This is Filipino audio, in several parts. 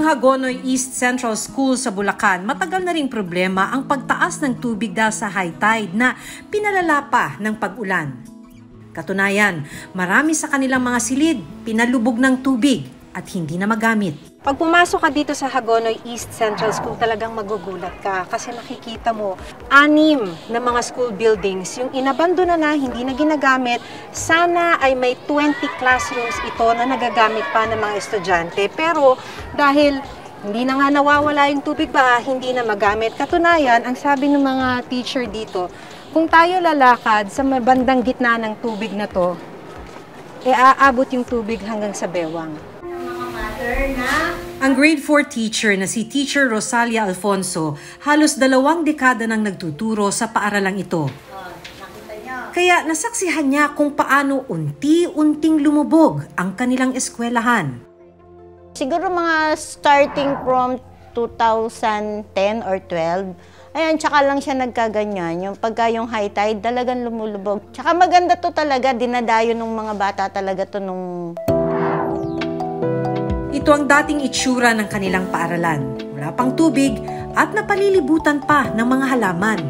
Hagonoy East Central School sa Bulacan, matagal na ring problema ang pagtaas ng tubig dahil sa high tide na pinalala pa ng pag-ulan. Katunayan, marami sa kanilang mga silid pinalubog ng tubig at hindi na magamit. Pag pumasok ka dito sa Hagonoy East Central School, talagang magugulat ka kasi nakikita mo 6 na mga school buildings yung inabandona na, hindi na ginagamit. Sana ay may 20 classrooms ito na nagagamit pa ng mga estudyante. Pero dahil hindi na nga nawawala yung tubig ba, hindi na magamit. Katunayan, ang sabi ng mga teacher dito, kung tayo lalakad sa bandang gitna ng tubig na to, aabot yung tubig hanggang sa bewang. Ang grade 4 teacher na si Teacher Rosalia Alfonso, halos 2 dekada nang nagtuturo sa paaralang ito. Kaya nasaksihan niya kung paano unti-unting lumubog ang kanilang eskwelahan. Siguro mga starting from 2010 or 12, ayan, tsaka lang siya nagkaganyan. Yung pagka yung high tide, talagang lumulubog. Tsaka maganda to talaga, dinadayo ng mga bata talaga to nung... Ito ang dating itsura ng kanilang paaralan. Wala pang tubig at napalilibutan pa ng mga halaman.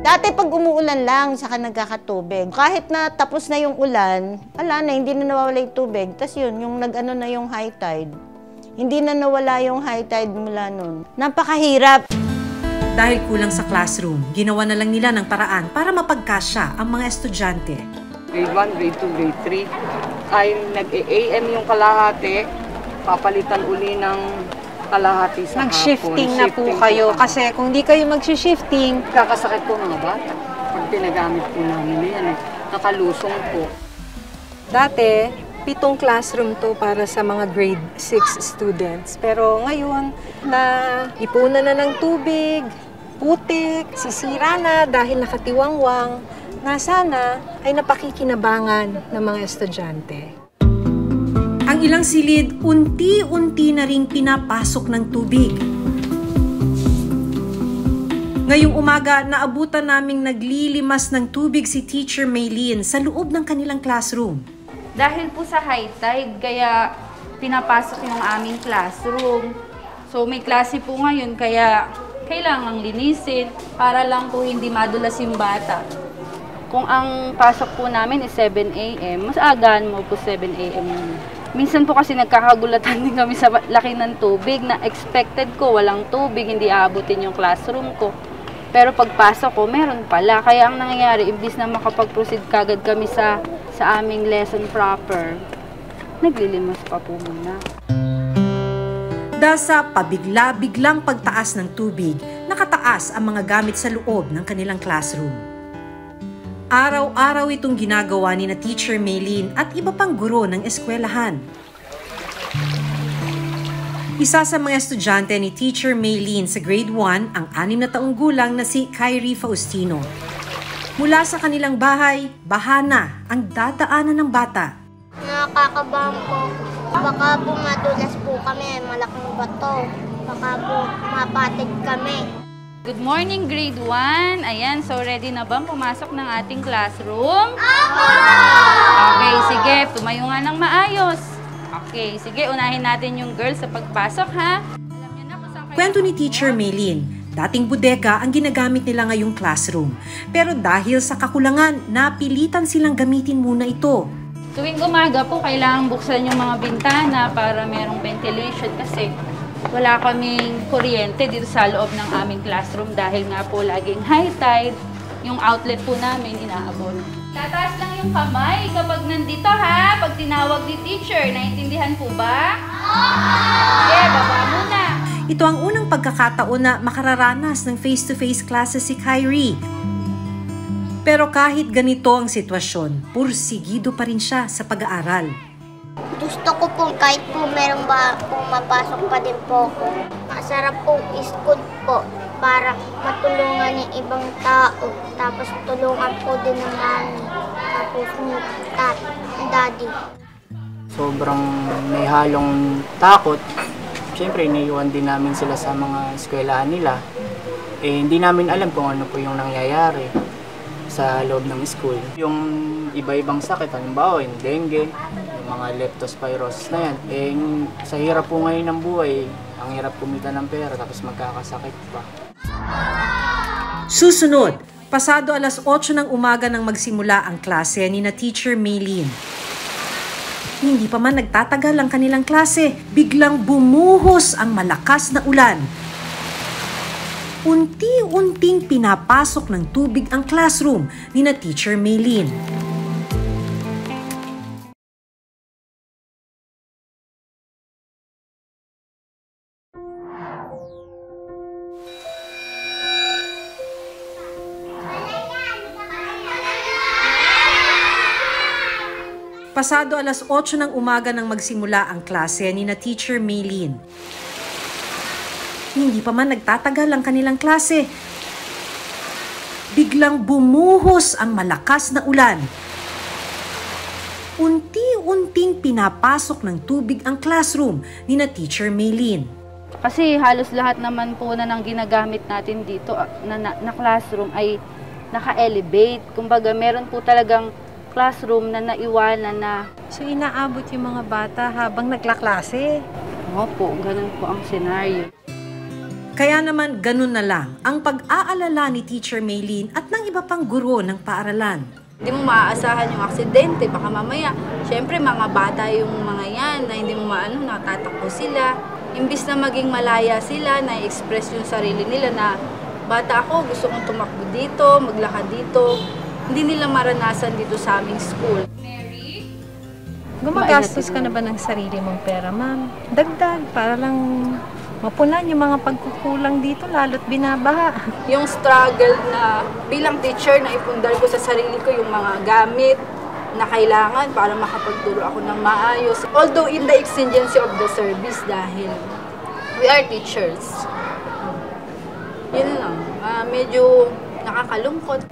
Dati pag umuulan lang, saka nagkakatubig. Kahit na tapos na yung ulan, ala na, hindi na nawawala yung tubig. Tapos yun, yung nag-ano na yung high tide. Hindi na nawala yung high tide mula nun. Napakahirap. Dahil kulang sa classroom, ginawa na lang nila ng paraan para mapagkasya ang mga estudyante. Grade 1, grade 2, grade 3 ay nag-AM yung kalahati, papalitan uli ng kalahati sa hapon. Nag-shifting na po kayo kasi kung di kayo mag-shifting, kakasakit po mga bata. Pag pinagamit po namin yan, nakalusong po. dati 7 classroom to para sa mga grade 6 students. Pero ngayon, na ipunan na ng tubig, putik, sisira na dahil nakatiwangwang, na sana ay napakikinabangan ng mga estudyante. Ang ilang silid, unti-unti na ring pinapasok ng tubig. Ngayong umaga, naabutan naming naglilimas ng tubig si Teacher Maylene sa loob ng kanilang classroom. Dahil po sa high tide, kaya pinapasok yung aming classroom. So may klase po ngayon, kaya kailangang linisin para lang po hindi madulas yung bata. Kung ang pasok po namin is 7 a.m., mas agaan mo po 7 a.m. Minsan po kasi nagkakagulatan din kami sa laki ng tubig na expected ko, walang tubig, hindi aabutin yung classroom ko. Pero pagpasok ko, meron pala. Kaya ang nangyayari, imbis na makapag-proceed kagad kami sa aming lesson proper, naglilimas pa po muna. Dahil sa pabigla-biglang pagtaas ng tubig, nakataas ang mga gamit sa loob ng kanilang classroom. Araw-araw itong ginagawa ni na Teacher Maylene at iba pang guro ng eskwelahan. Isa sa mga estudyante ni Teacher Maylene sa grade 1 ang 6 na taong gulang na si Kyrie Faustino. Mula sa kanilang bahay, bahana ang dadaanan ng bata. Nakakabahan po. Baka po madulas po kami, malaking bato. Baka po mapatig kami. Good morning, grade 1. Ayan, so ready na bang pumasok ng ating classroom? Opo! Okay, sige, tumayo nga ng maayos. Okay, sige, unahin natin yung girls sa pagpasok, ha? Alam niyo na kung saan kayo... Kwento ni Teacher Maylene, dating bodega ang ginagamit nila ngayong classroom. Pero dahil sa kakulangan, napilitan silang gamitin muna ito. Tuwing umaga po, kailangan buksan yung mga bintana para merong ventilation kasi wala kaming kuryente dito sa loob ng aming classroom dahil nga po laging high tide, yung outlet po namin inaabot. Tataas lang yung kamay kapag nandito, ha? Pag tinawag ni teacher, naiintindihan po ba? Okay, baba muna. Ito ang unang pagkakataon na makararanas ng face-to-face classes si Kyrie. Pero kahit ganito ang sitwasyon, pursigido pa rin siya sa pag-aaral. Gusto ko po kahit po meron ba pumapasok pa din po ako. Masarap po school po para matulungan yung ibang tao. Tapos tulungan po din ng mami. Tapos ni daddy. Sobrang may halong takot. Siyempre, iniiwan din namin sila sa mga eskwelahan nila. Hindi namin alam kung ano po yung nangyayari sa loob ng school. Yung iba-ibang sakit, halimbawa yung dengue, yung mga leptospirosis na yan. Sa hirap po ngayon ng buhay, ang hirap kumita ng pera tapos magkakasakit pa. Susunod, pasado alas 8 ng umaga nang magsimula ang klase ni na Teacher Maylene. Hindi pa man nagtatagal ang kanilang klase, biglang bumuhos ang malakas na ulan. Unti-unting pinapasok ng tubig ang classroom ni na Teacher Maylene. Pasado alas 8 ng umaga nang magsimula ang klase ni na Teacher Maylene. Hindi pa man nagtatagal ang kanilang klase, biglang bumuhos ang malakas na ulan. Unti-unting pinapasok ng tubig ang classroom ni na Teacher Maylene. Kasi halos lahat naman po na nang ginagamit natin dito na classroom ay naka-elevate. Kumbaga meron po talagang classroom na naiwanan na. So inaabot yung mga bata habang naglaklase? Opo, ganun po ang senaryo. Kaya naman ganun na lang ang pag-aalala ni Teacher Maylene at ng iba pang guro ng paaralan. Hindi mo maaasahan yung aksidente, baka mamaya, syempre mga bata yung mga yan na hindi mo maano, natatakbo sila. Imbis na maging malaya sila, na-express yung sarili nila na bata ako, gusto kong tumakbo dito, maglakad dito. Hindi nila maranasan dito sa aming school. Gumagastos ka na ba ng sarili mong pera, ma'am? Dagdag, para lang mapunan yung mga pagkukulang dito, lalo't binabaha. Yung struggle na bilang teacher na ipundar ko sa sarili ko yung mga gamit na kailangan para makapagturo ako ng maayos. Although in the exigency of the service dahil we are teachers. Yun lang, medyo nakakalungkot.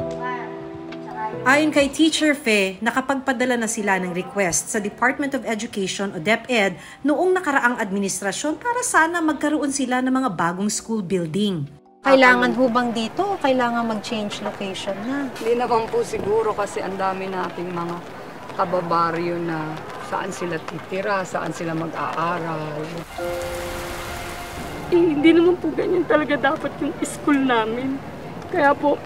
Ayon kay Teacher Fe, nakapagpadala na sila ng request sa Department of Education o DepEd noong nakaraang administrasyon para sana magkaroon sila ng mga bagong school building. Kailangan hubang dito o kailangan mag-change location na? Hindi naman po siguro kasi ang dami nating mga kababaryo na saan sila titira, saan sila mag-aaral. Hindi naman po ganyan talaga dapat yung school namin. Kaya po,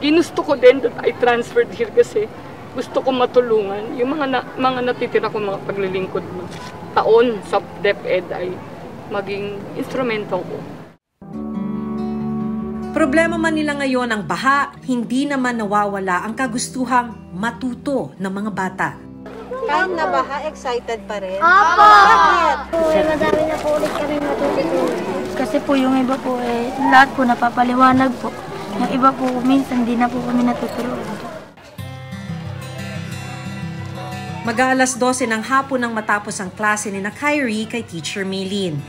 ginusto ko din that I transferred here kasi gusto ko matulungan. Yung mga natitira ko mga paglilingkod ng taon sa DepEd ay maging instrumento ko. Problema man nila ngayon ang baha, hindi naman nawawala ang kagustuhang matuto ng mga bata. Kahit na baha, excited pa rin? Opo! Bakit? Madami na po ulit kami matutunan. Kasi po yung iba po lahat po napapaliwanag po. Yung iba po minsan hindi na po kami natuturuan. Mag-aalas 12 ng hapon nang matapos ang klase ni na Kyrie kay Teacher Maylene.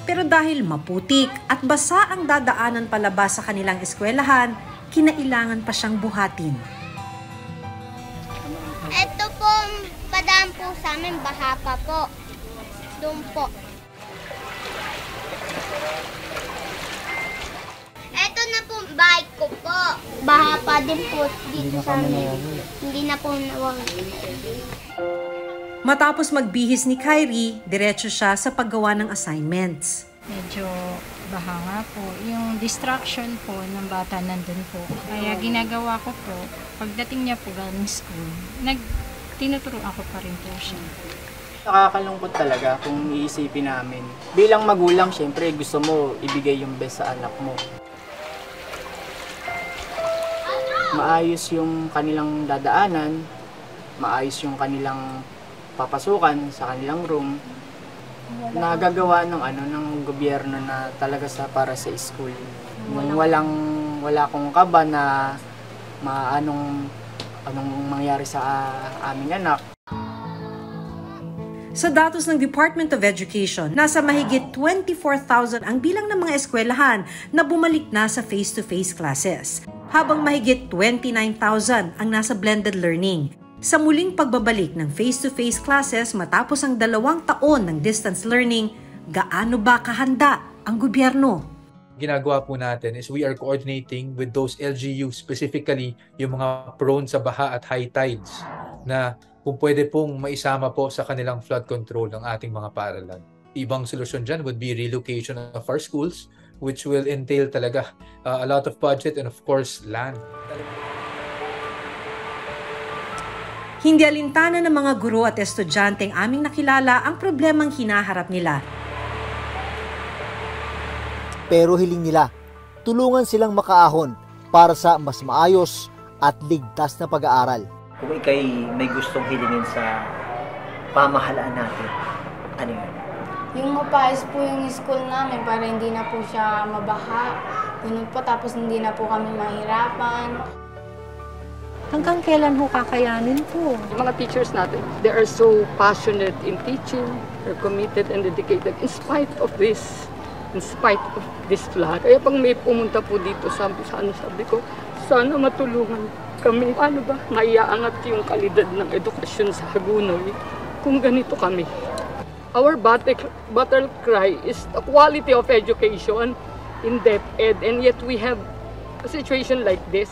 Pero dahil maputik at basa ang dadaanan palabas sa kanilang eskwelahan, kinailangan pa siyang buhatin. Ito po, padaan po sa amin, baha pa po. Doon po. Ito na po, bike ko po. Baha pa din po dito sa amin. Hindi na po nawawala. Matapos magbihis ni Kyrie, diretso siya sa paggawa ng assignments. Medyo baha nga po. Yung distraction po ng bata nandun po. Kaya ginagawa ko po, pagdating niya po galing school, tinuturo ako pa rin po siya. Nakakalungkot talaga kung iisipin namin. Bilang magulang, syempre gusto mo ibigay yung best sa anak mo. Maayos yung kanilang dadaanan, maayos yung kanilang papasukan sa kanilang room, nagagawa ng gobyerno na talaga para sa school. Yung wala akong kaba na anong mangyari sa aming anak. Sa datos ng Department of Education, nasa mahigit 24,000 ang bilang ng mga eskwelahan na bumalik na sa face-to-face classes, habang mahigit 29,000 ang nasa blended learning. Sa muling pagbabalik ng face-to-face classes matapos ang 2 taon ng distance learning, gaano ba kahanda ang gobyerno? Ginagawa po natin is we are coordinating with those LGUs, specifically yung mga prone sa baha at high tides, na kung pwede pong maisama po sa kanilang flood control ng ating mga paaralan. Ibang solusyon dyan would be relocation of our schools, which will entail talaga a lot of budget and of course land. Hindi alintana ng mga guro at estudyante ang aming nakilala ang problemang hinaharap nila. Pero hiling nila, tulungan silang makaahon para sa mas maayos at ligtas na pag-aaral. Kung ikay may gustong hilingin sa pamahalaan natin, ano yun? Yung mapaayos po yung school namin para hindi na po siya mabaha. Ganun po, tapos hindi na po kami mahirapan. Hanggang kailan ho kakayanin po? Yung mga teachers natin, they are so passionate in teaching, they're committed and dedicated in spite of this flood. Kaya pag may pumunta po dito, sabi ko, sana matulungan kami. Paano ba maiaangat yung kalidad ng edukasyon sa Hagonoy kung ganito kami? Our battle cry is the quality of education in DepEd, and yet we have a situation like this.